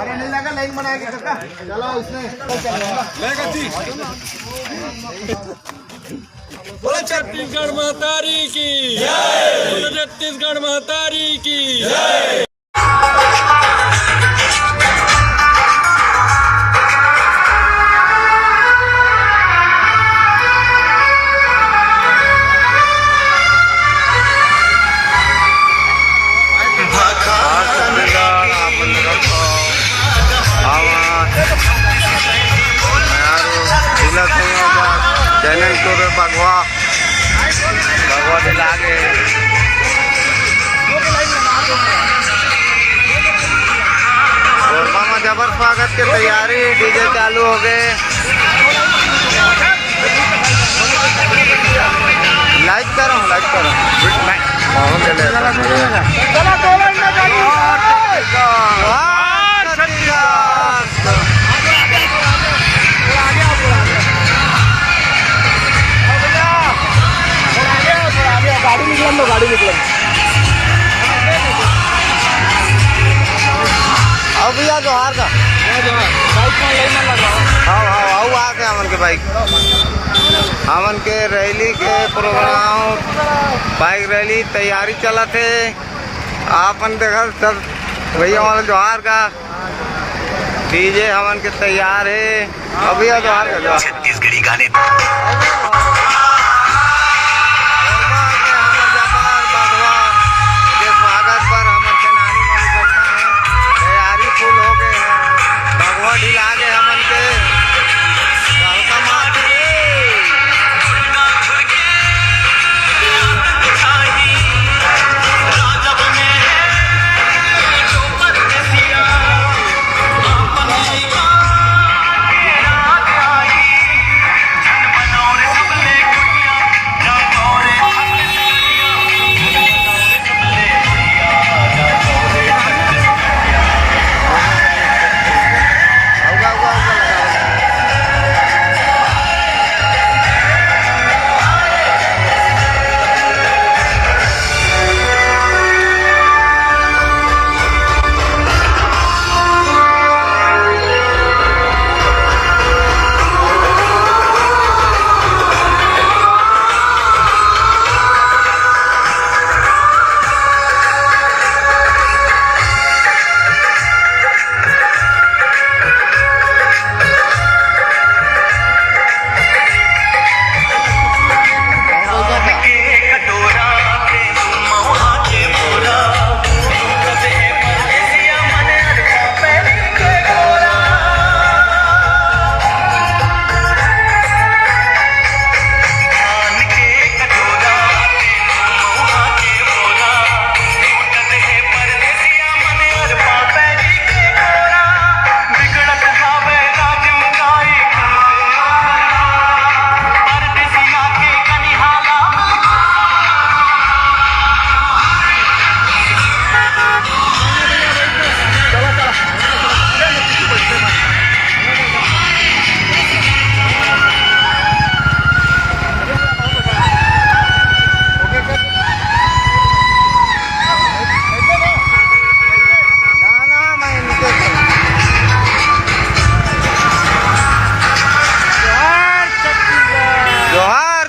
अरे नहीं लगा लाइन बनाएगी काका। चलो उसने बोलो छत्तीसगढ़ महतारी की जय, बोलो छत्तीसगढ़ महतारी की जय। भगवा लागे कोरबा में जबर स्वागत की तैयारी, डीजे चालू हो गए। लाइक करो गाड़ी निकल अब भैया जोहार का आओ आ गए हमन के बाइक, हमन के रैली के प्रोग्राम बाइक रैली तैयारी चला थे। आपन देखा सब भैया हमारे जोहार का डीजे हमन के तैयार है। अभी जोहार का छत्तीसगढ़ी गाने ढिला गए हमन के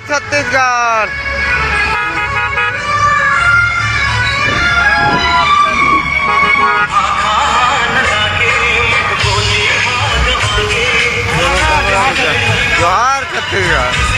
छत्तीसगढ़। जोहार छत्तीसगढ़।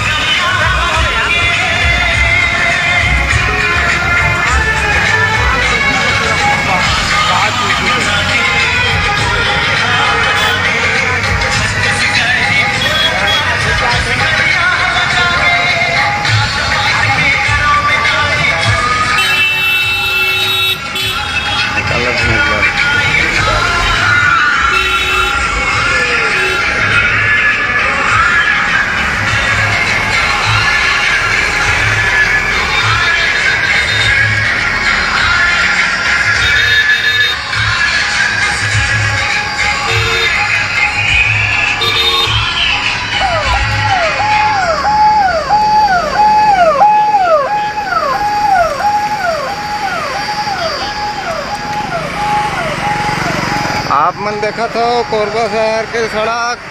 आप मन देखा तो कोरबा शहर के सड़क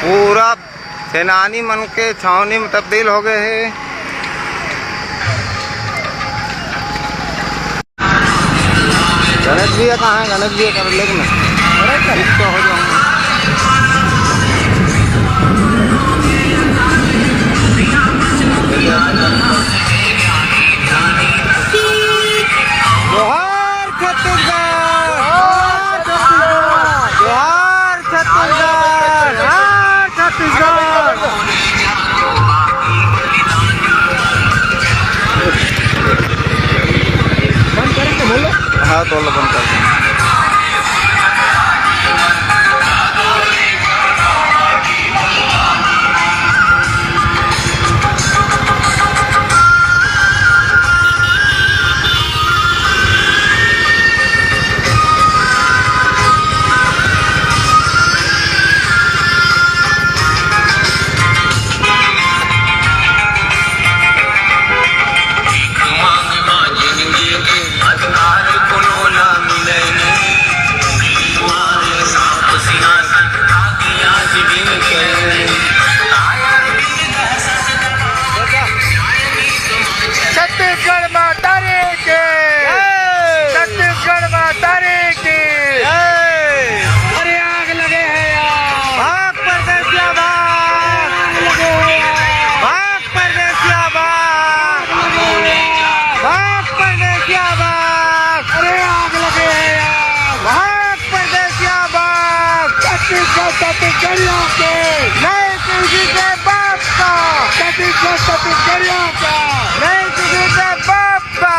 पूरा सेनानी मन के छावनी में तब्दील हो गए है। गणेश भैया कहाँ है? गणेश भैया कर लेकिन तो हो जाऊंगा। जोहार छत्तीसगढ़, जोहार छत्तीसगढ़, जोहार छत्तीसगढ़। बंद करें तो बोलो। हाँ तो बंद कर दें। छत्तीसगढ़ माता की, छत्तीसगढ़ माता की। अरे आग लगे है यार, भाग परदेसिया भाग, भाग परदेसिया भाग, भाग परदेसिया भाग। अरे आग लगे है यार, भाग परदेसिया भाग। छत्तीसगढ़ियों के नहीं किसी के बाप का, छत्तीसगढ़ियों का नहीं किसी के बाप का।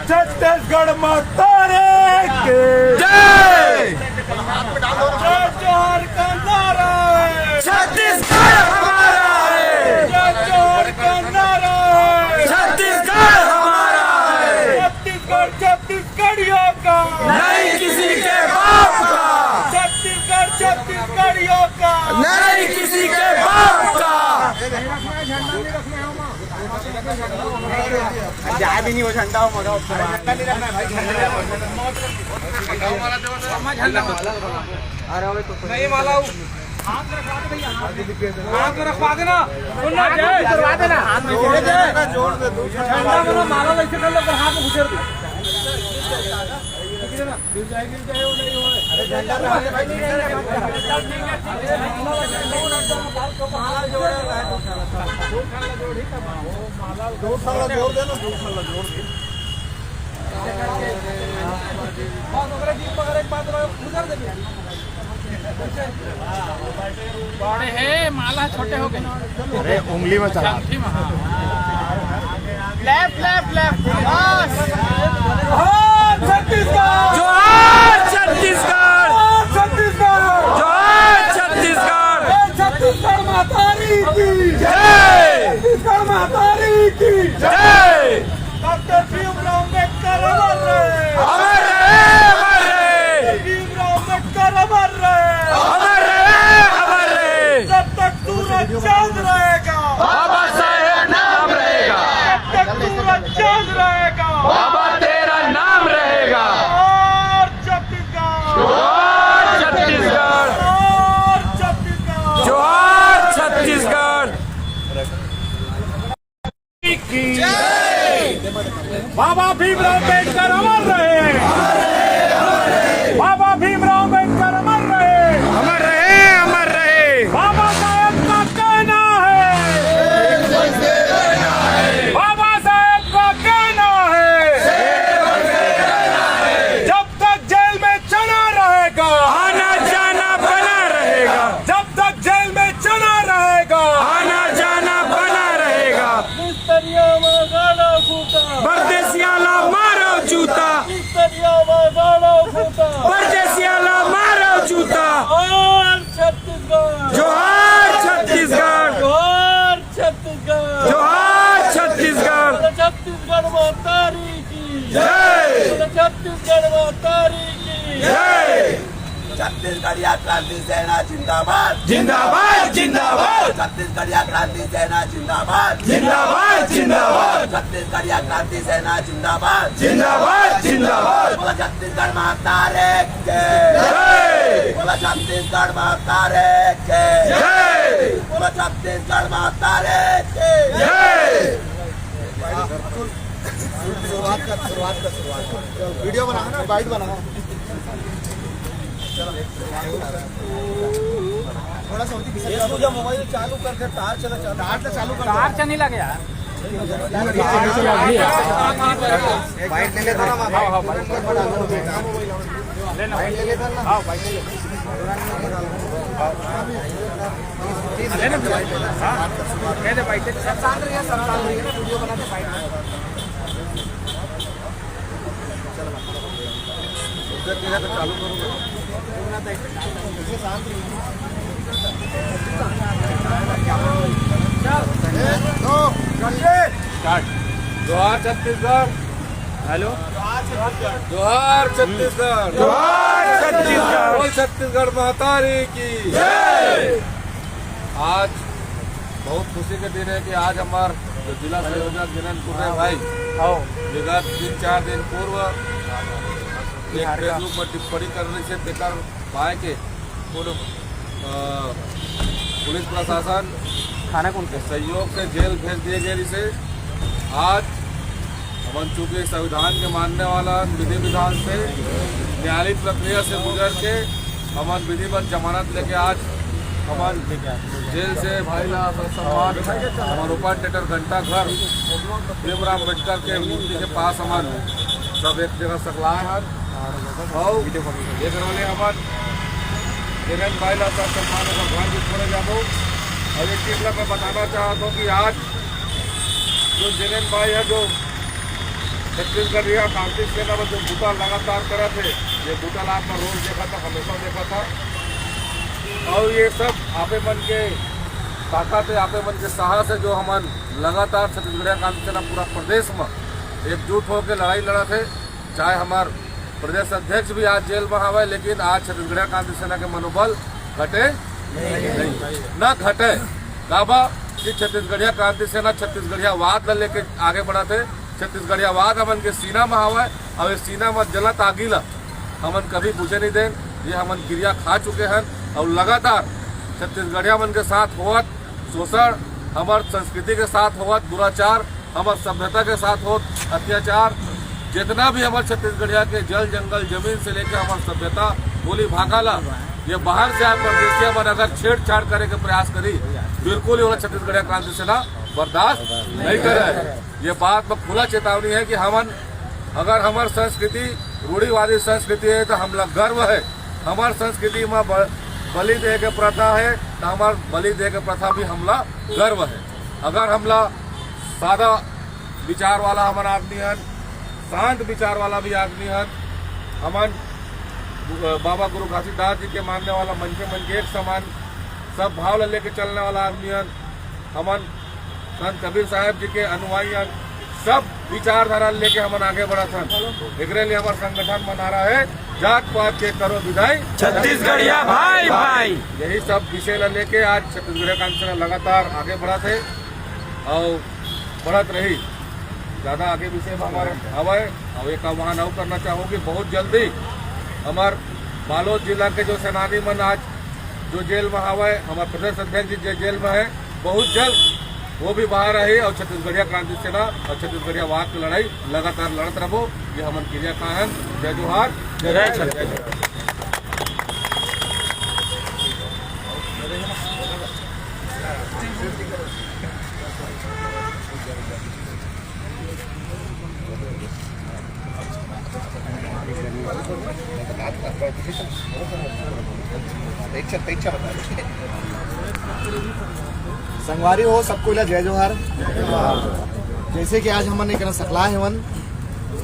छत्तीसगढ़ माता की जय। जोहार का नारा है, छत्तीसगढ़ हमारा है। जोहार का नारा है, छत्तीसगढ़ हमारा है। छत्तीसगढ़ छत्तीसगढ़ियों का नहीं किसी के बाप का। छत्तीसगढ़ छत्तीसगढ़ियों का नहीं किसी के बाप का। जाए भी नहीं वो झंडा हो मजा झंडा नहीं रखना है भाई, झंडा नहीं माला हाथ रखवा देना, करवा देना, हाथ में जोड़ दे, झंडा वाला माला लेके कर लो, पर हाथ में घुसेड़ दो। अरे झंडा भाई नहीं जोड़ देना, जोड़ दे। बड़े हैं, माला छोटे हो गए। अरे उंगली में चला। Left left left. छत्तीसगढ़ जोहार छत्तीसगढ़, छत्तीसगढ़ जोहार छत्तीसगढ़, छत्तीसगढ़ मातारी की जय, छत्तीसगढ़ मातारी की जय। डॉक्टर भीमराव अम्बेडकर अमर रहे, अमर रहे, अमर रहे, भीमराव अम्बेडकर अमर रहे, अमर रहे, अमर रहे। जब तक सूरज चांद रहेगा, बाबा साहेब नाम रहेगा, जब तक सूरज चांद रहेगा, बाबा तेरा नाम रहेगा। और छत्तीसगढ़, जोहार छत्तीसगढ़, और छत्तीसगढ़, जोहार छत्तीसगढ़। बाबा भीमराव अम्बेडकर अमर रहे, बाबा भीमराव अम्बेडकर अमर रहे, अमर रहे, अमर रहे। बाबा साहेब का कहना है, बाबा साहेब का कहना है, जब तक जेल में चना रहेगा, आना जाना बना रहेगा, जब तक जेल में चना रहेगा, आना जाना बना रहेगा। परदेसियाला मारो जूता, परदेसियाला मारो जूता। और छत्तीसगढ़, जोहार छत्तीसगढ़, और छत्तीसगढ़, जोहार छत्तीसगढ़, छत्तीसगढ़ मातारी की जय, छत्तीसगढ़ मातारी की जय। छत्तीसगढ़िया क्रांति सेना जिंदाबाद, जिंदाबाद, जिंदाबाद, छत्तीसगढ़िया क्रांति सेना जिंदाबाद, जिंदाबाद, जिंदाबाद, छत्तीसगढ़िया क्रांति सेना जिंदाबाद, जिंदाबाद, जिंदाबाद। बोला छत्तीसगढ़ माता रे के जय, बोला छत्तीसगढ़ माता रे के जय, बोला छत्तीसगढ़ माता रे के जय। शुरुआत कर वीडियो बनाना ना, बाइट बनाना थोड़ा सा होती है। जब मोबाइल चालू करके तार चालू कर, तार से नहीं लगे यार। बाइट ले लेता ना, बाइट ले लेता ना, हाँ बाइट ले लेते बाइट सब शांत रहिए, सब शांत रहिए, वीडियो बनाते बाइट चालू करूँगा। जोहार छत्तीसगढ़, हेलो, जोहार छत्तीसगढ़, जोहार छत्तीसगढ़, छत्तीसगढ़ मातारी की जय। आज बहुत खुशी के दिन है कि आज हमारे जो जिला संयोजक जिनेन कुर्रे भाई विगत 3-4 दिन पूर्व एक फेसबुक पर टिप्पणी करने से बेकार पाए के पुलिस प्रशासन खाना कौन के सहयोग से जेल भेज दिए गए। इसे आज हम चूंकि संविधान के मानने वाला विधि विधान से न्यायालयिक प्रक्रिया से गुजर के हमन विधिवत जमानत लेके आज हमन जेल से भाई सम्मान हमारे ओपन थिएटर घंटा घर भीमराव अम्बेडकर के मूर्ति के पास हमन सब एक जगह सकलाए हैं और एक रोले हमन जिनेन भाई ला सम्मान का घर भी छोड़े जाबो। और एक चीज मैं बताना चाहता हूँ कि आज जो जिनेन भाई है जो छत्तीसगढ़िया क्रांति सेना में जो बूटा लगातार करे थे, ये बूटा आपने रोज देखा था, हमेशा देखा था। और ये सब आपे मन के ताकत है, आपे मन के साहस है, जो हम लगातार छत्तीसगढ़िया क्रांति सेना पूरा प्रदेश में एकजुट होकर लड़ाई लड़ा थे। चाहे हमारे प्रदेश अध्यक्ष भी आज जेल में हवे, लेकिन आज छत्तीसगढ़िया क्रांति सेना के मनोबल घटे नहीं, न घटे। काबा कि छत्तीसगढ़िया क्रांति सेना छत्तीसगढ़िया वाद लेके आगे बढ़ा थे। छत्तीसगढ़िया वाद हमन के सीना में हवे, और इस सीना में जलत आगी ला हमन कभी बुझे नहीं दें। ये हमन क्रिया खा चुके हैं, और लगातार छत्तीसगढ़िया मन के साथ होवत शोषण, हमार संस्कृति के साथ होवत दुराचार, हमार सभ्यता के साथ होत अत्याचार, जितना भी हमारे छत्तीसगढ़िया के जल जंगल जमीन से लेकर हमारी सभ्यता बोली भागाला, ये बाहर से आकर परदेशिया मन अगर छेड़छाड़ करे के प्रयास करी, बिल्कुल ही छत्तीसगढ़िया क्रांति सेना बर्दाश्त नहीं करे। ये बात में खुला चेतावनी है कि हमन अगर हमारी संस्कृति रूढ़िवादी संस्कृति है तो हमला गर्व है। हमारी संस्कृति में बलि दे के प्रथा है तो हमार बलि दे के प्रथा भी हमला गर्व है। अगर हमला सादा विचार वाला हमारा आदमी है, शांत विचार वाला भी आदमी है, हमन बाबा गुरु घासीदास जी के मानने वाला मन के एक समान सब भाव लेके चलने वाला आदमी है, हमन संत कबीर साहब जी के अनुयायी हैं, सब विचारधारा लेके हमन आगे बढ़ा था। एक लिए हमारा संगठन बना रहा है जात पात के करो विदाई छत्तीसगढ़िया भाई भाई। यही सब विषय लेके आज छत्तीसगढ़िया क्रांति सेना लगातार आगे बढ़ा थे और बढ़त रही। ज़्यादा आगे विषय में हमारे हवाए और एक आह्वान और करना चाहूँगी, बहुत जल्दी हमार बालोद जिला के जो सेनानी मन आज जो जेल में हवाए, हमारे प्रदेश अध्यक्ष जी जो जेल में है, बहुत जल्द वो भी बाहर आई और छत्तीसगढ़िया क्रांति सेना और छत्तीसगढ़िया वाद की लड़ाई लगातार लड़त रहो। ये हमन क्रिया का है। जय जोहार, जय छत्तीसगढ़। संगवारी हो सबको इला जय जोहार। जैसे कि आज हमने एक सकला है वन,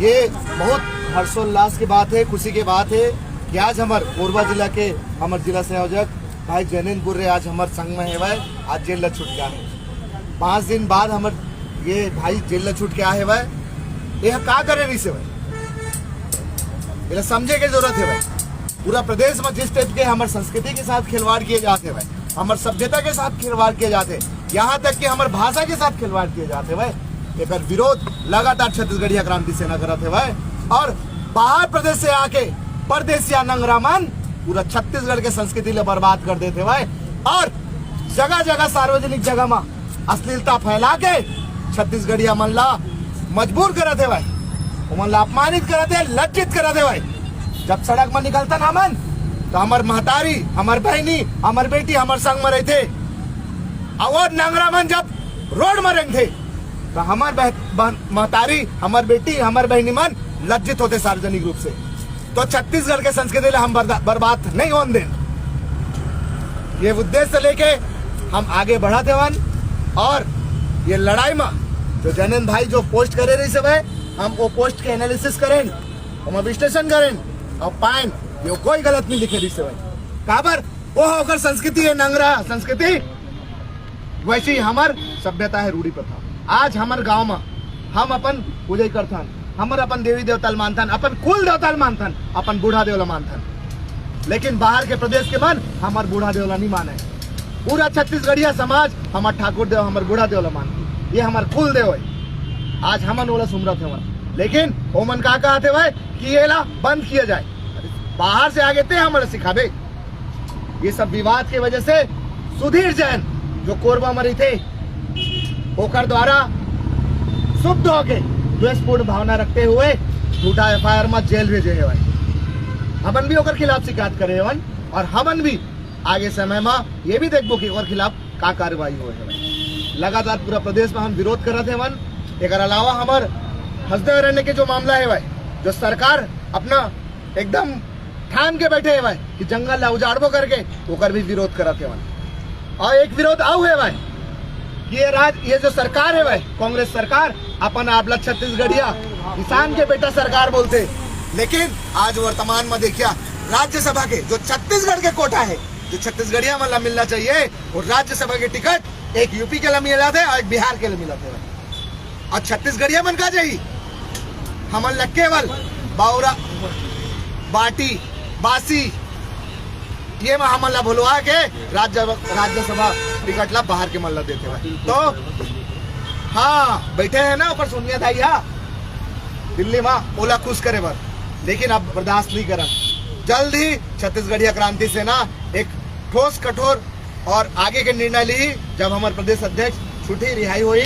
ये बहुत हर्षोल्लास की बात है, खुशी की बात है कि आज हमारे कोरबा जिला के हमारे जिला संयोजक भाई जैनेन्द्र गुर्रे आज हमारे संग में है वह आज जेल छूट गया है। 5 दिन बाद हमारे ये भाई जेल छूट के आए वह, यह का करे नहीं से वह समझे की जरूरत है भाई। पूरा प्रदेश में जिस टाइप के हमारे संस्कृति के साथ खिलवाड़ किए जाते हैं, हमारे सभ्यता के साथ खिलवाड़ किए जाते, यहाँ तक कि हमारे भाषा के साथ खिलवाड़ किए जाते हैं, एक विरोध लगातार छत्तीसगढ़िया क्रांति सेना करते हैं। और बाहर प्रदेश से आके परदेसिया नंगरामन पूरा छत्तीसगढ़ के संस्कृति ले बर्बाद कर देते हैं और जगह जगह सार्वजनिक जगह में अश्लीलता फैला के छत्तीसगढ़िया मन ला मजबूर करते हैं, मन ला अपमानित करते, लज्जित करते हैं। जब सड़क में निकलता ना मन तो हमार महतारी, हमार बहनी, हमार बेटी हमार संग में रहते, और नंगरा मन जब रोड में रहते तो हमार महतारी, हमार बेटी, हमार बहनी मन लज्जित होते सार्वजनिक रूप से। तो छत्तीसगढ़ के संस्कृति हम बर्बाद नहीं होने दें, ये उद्देश्य लेके हम आगे बढ़ाते वन। और ये लड़ाई में जो जैनेन्द्र भाई जो पोस्ट करे रही सब है, हम वो पोस्ट के एनालिसिस करें, हम विश्लेषण करें और पाएं ये कोई गलत नहीं लिखे दिसे भाई। काबर वो होकर संस्कृति है नंगरा संस्कृति, वैसे ही हमार सभ्यता है रूढ़ी प्रथा। आज हमारे गांव में हम अपन पूजा करथन, हमारे अपन देवी देवताल मानथन, अपन कुल देवताल मानथन, अपन बूढ़ा देवला मानथन, लेकिन बाहर के प्रदेश के मन हमार बूढ़ा देवला नहीं माने। पूरा छत्तीसगढ़िया समाज हमार ठाकुर देव, हमार बूढ़ा देवला मानती, ये हमार कुल देव है। आज हमन ओला सुमरत है, लेकिन ओमन का कहते भाई कि ये ला बंद किया जाए, बाहर से आगे थे हमारे सिखाबे। ये सब विवाद की वजह से सुधीर जैन जो कोरबा में रही थे, ओकर द्वारा शुद्ध होके द्वेषपूर्ण भावना रखते हुए झूठा FIR में जेल भेजे है भाई। हमन भी ओकर खिलाफ शिकायत करे हवन और हमन भी आगे समय में ये भी देखबो कि ओकर खिलाफ का कार्रवाई हो है भाई। लगातार पूरा प्रदेश में हम विरोध कर रहे थे वन। एक अलावा हमार हंसदेव रहने के जो मामला है भाई, जो सरकार अपना एकदम ठान के बैठे है भाई कि जंगल ला उजाड़बो करके ओकर भी विरोध करत है भाई। और एक विरोध आउ है भाई कि ये जो सरकार है भाई, कांग्रेस सरकार अपन आपला छत्तीसगढ़िया किसान के बेटा सरकार बोलते। लेकिन आज वर्तमान में देखिए राज्यसभा के जो छत्तीसगढ़ के कोटा है, जो छत्तीसगढ़िया मतलब मिलना चाहिए, और राज्यसभा के टिकट एक यूपी के लिए मिला थे और एक बिहार के लिए मिला थे। और छत्तीसगढ़िया मन का जाई हमन लग केवल बावरा बाटी बासी ये में हमन ला भुलवा के राज्यसभा टिकट ला बाहर के मल्ला देते हुए। तो हाँ बैठे हैं ना ऊपर सोनिया दाइया दिल्ली में ओला खुश करे बर, लेकिन अब बर्दाश्त नहीं करा। जल्द ही छत्तीसगढ़िया क्रांति सेना एक ठोस कठोर और आगे के निर्णय ली जब हमारे प्रदेश अध्यक्ष छुट्टी रिहाई हुई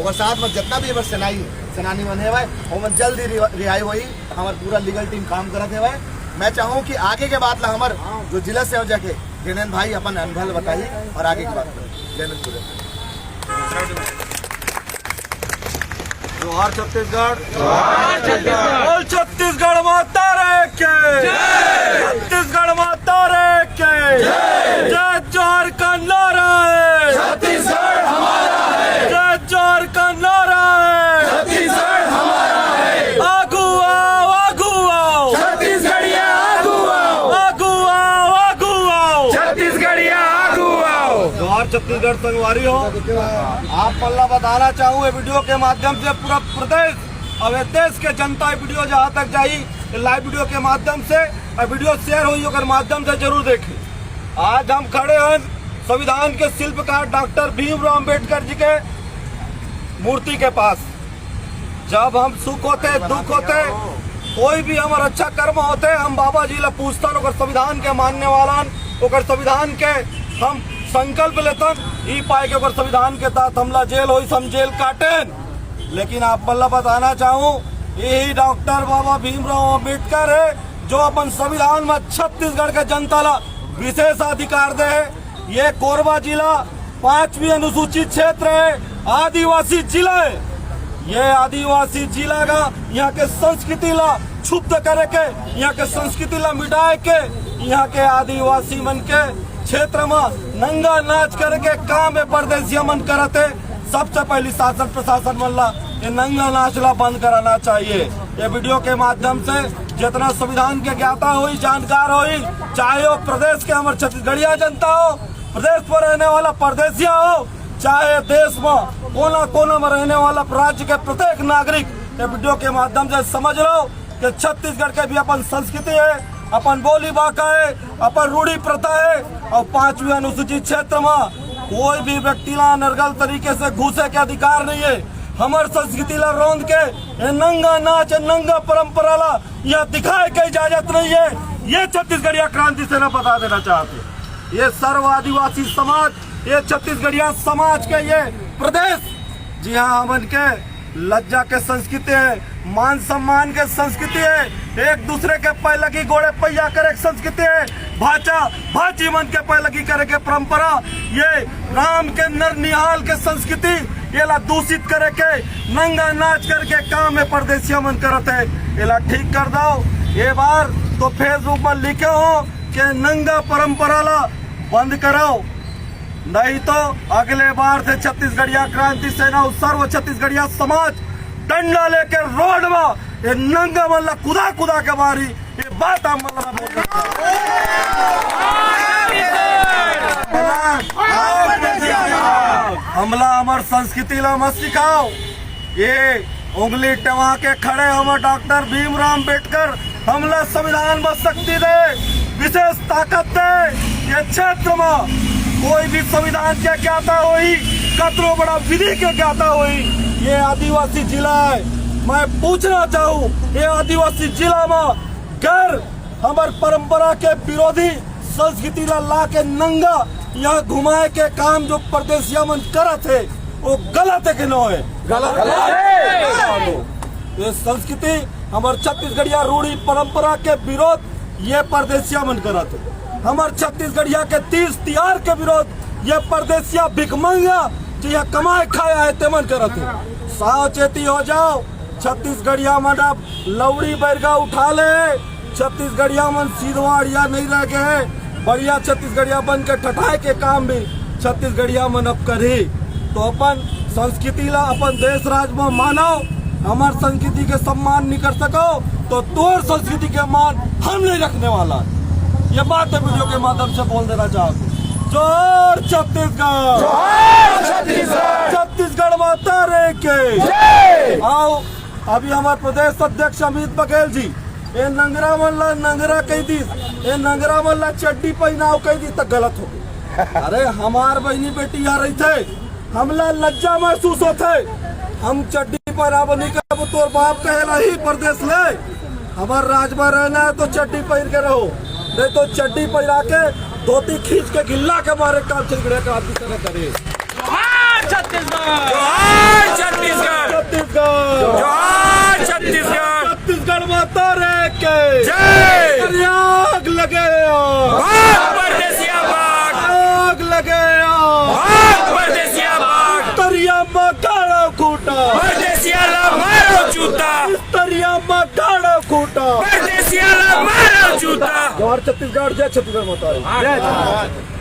और साथ में जितना भी सेनानी बने हुए वो जल्द ही रिहाई हुई। हमारे पूरा लीगल टीम काम करते हुए। मैं चाहूँ कि आगे के बात ला हमारे जो जिला से जाके जैनंद भाई अपन अनुभव बताइए और आगे की बात करें। जैनंद जोहार छत्तीसगढ़, बोल छत्तीसगढ़ माता रे के, छत्तीसगढ़ माता रे के, जय जोहार का नारा है, छत्तीसगढ़ हमारा है, जय जोहार का नारा है, छत्तीसगढ़ हमारा है, आगू आओ, आगू आओ, छत्तीसगढ़िया आगू आओ, आगू आओ, आगू आओ, छत्तीसगढ़िया आगू आओ। जोहार छत्तीसगढ़ संगवारी हो। आप पल्ला बताना चाहूँ वीडियो के माध्यम से पूरा प्रदेश और देश के जनता वीडियो जहाँ तक जाई लाइव वीडियो के माध्यम से और वीडियो शेयर हुई होकर माध्यम से जरूर देखें। आज हम खड़े हैं संविधान के शिल्पकार डॉक्टर भीमराव अम्बेडकर जी के मूर्ति के पास। जब हम सुख होते दुख होते कोई भी हमारा अच्छा कर्म होते हम बाबा जी ला पूछतन ओकर संविधान के मानने वाला ओकर संविधान के हम संकल्प लेतन ई पाए के ओकर संविधान के तहत हमला जेल होई हम जेल काटेन। लेकिन आप बल्ला बताना चाहूँ यही डॉक्टर बाबा भीमराव अम्बेडकर है जो अपन संविधान में छत्तीसगढ़ के जनता ला विशेष अधिकार दे। ये कोरबा जिला 5वीं अनुसूचित क्षेत्र है, आदिवासी जिला है। ये आदिवासी जिला का यहाँ के संस्कृति ला क्षुब्ध करे के, यहाँ के संस्कृति ला मिटाए के, यहाँ के आदिवासी मन के क्षेत्र में नंगा नाच करके काम में परदेसिया मन करते। सबसे पहले शासन प्रशासन मन ला ये नंगा नाच ला बंद कराना चाहिए। ये वीडियो के माध्यम से जितना संविधान के ज्ञाता हुई जानकार हुई, चाहे वो प्रदेश के हमारे छत्तीसगढ़िया जनता हो, प्रदेश पर रहने वाला परदेसिया हो, चाहे देश में कोना कोना में रहने वाला राज्य के प्रत्येक नागरिक ये वीडियो के माध्यम से समझ लो कि छत्तीसगढ़ के भी अपन संस्कृति है, अपन बोली बाका है, अपन रूढ़ी प्रथा है। और 5वीं अनुसूचित क्षेत्र में कोई भी व्यक्ति ला अनर्गल तरीके से घुसे के अधिकार नहीं है। हमारे संस्कृति ला रोंद के ये नंगा नाच नंगा परंपरा ला यह दिखाए के इजाजत नहीं है। ये छत्तीसगढ़िया क्रांति सेना बता देना चाहते। ये सर्व आदिवासी समाज, ये छत्तीसगढ़िया समाज के ये प्रदेश, जी हाँ हमन के लज्जा के संस्कृति है, मान सम्मान के संस्कृति है, एक दूसरे के पैलगी गोड़े पैया करे संस्कृति है, भाचा भाची मन के पैलगी करे के परंपरा, ये राम के नर निहाल के संस्कृति ये ला दूषित करे के नंगा नाच करके काम में परदेसिया मन करते है। ये ला ठीक कर दो। ये बार तो फेसबुक में लिखे हो कि नंगा परंपरा ला बंद कराओ, नहीं तो अगले बार से छत्तीसगढ़िया क्रांति सेना सर्व छत्तीसगढ़िया समाज डंडा लेके रोड में ये नंगा मल्ला कुदा कुदा के मारी। ये बात हम हमला हमार संस्कृति ला मत सिखाओ। ये उंगली टवा के खड़े हमारे डॉक्टर भीमराव अम्बेडकर हमला संविधान में शक्ति दे, विशेष ताकत दे। ये क्षेत्र में कोई भी संविधान के ज्ञाता हुई, कतरो बड़ा विधि के ज्ञाता हुई। ये आदिवासी जिला है। मैं पूछना चाहूँ ये आदिवासी जिला में गैर हमार परंपरा के विरोधी संस्कृति ला के नंगा यहाँ घुमाए के काम जो परदेसिया मन करत है वो गलत है कि नो है? गलत है। ये संस्कृति हमारे छत्तीसगढ़िया रूढ़ी परंपरा के विरोध ये परदेसिया मन करत है। हमारे छत्तीसगढ़िया के 30 तिहार के विरोध ये परदेसिया भिखमंगा जो यहाँ कमाए खाया है तेमन करत है। सावचेती हो जाओ। छत्तीसगढ़िया मन अब लौड़ी बैरगा उठा ले, छत्तीसगढ़िया मन सीधवाड़िया नहीं रह गए, बढ़िया छत्तीसगढ़िया बन के ठठाए के काम भी छत्तीसगढ़िया मन अब करे। तो अपन संस्कृति ला अपन देश राज में मानो, हमार संस्कृति के सम्मान नहीं कर सको तो तोर संस्कृति के मान हम नहीं रखने वाला। ये बात है वीडियो के माध्यम से बोल देना चाहूँ। जोर छत्तीसगढ़, छत्तीसगढ़ माता रे के। आओ अभी हमारे प्रदेश अध्यक्ष अमित बघेल जी ये नंगरा मल्ला नंगरा कह दी, ये नंगरा मल्ला चड्डी पहनाओ कह दी तो गलत हो गई। अरे हमार बहनी बेटी आ रही थे, हमला लज्जा महसूस होते, हम चड्डी पहनाबो नहीं करबो तोर बाप कहेला ही प्रदेश ले। हमार राज में रहना है तो चड्डी पहन के रहो, नहीं तो चड्डी पहना के धोती खींच के गिल्ला के मारे काम चिड़गड़े का आदमी तरह करे। छत्तीसगढ़, छत्तीसगढ़, छत्तीसगढ़, छत्तीसगढ़, छत्तीसगढ़ माता रे के जय। आग लगे, परदेसिया बाग, आग लगे, परदेसिया बाग, तरिया मकाड़ा कूटा, परदेसिया ला मारो जूता, तरिया मकाड़ा कूटा, परदेसिया ला मारो जूता। जोहर छत्तीसगढ़, जय छत्तीसगढ़ माता रे।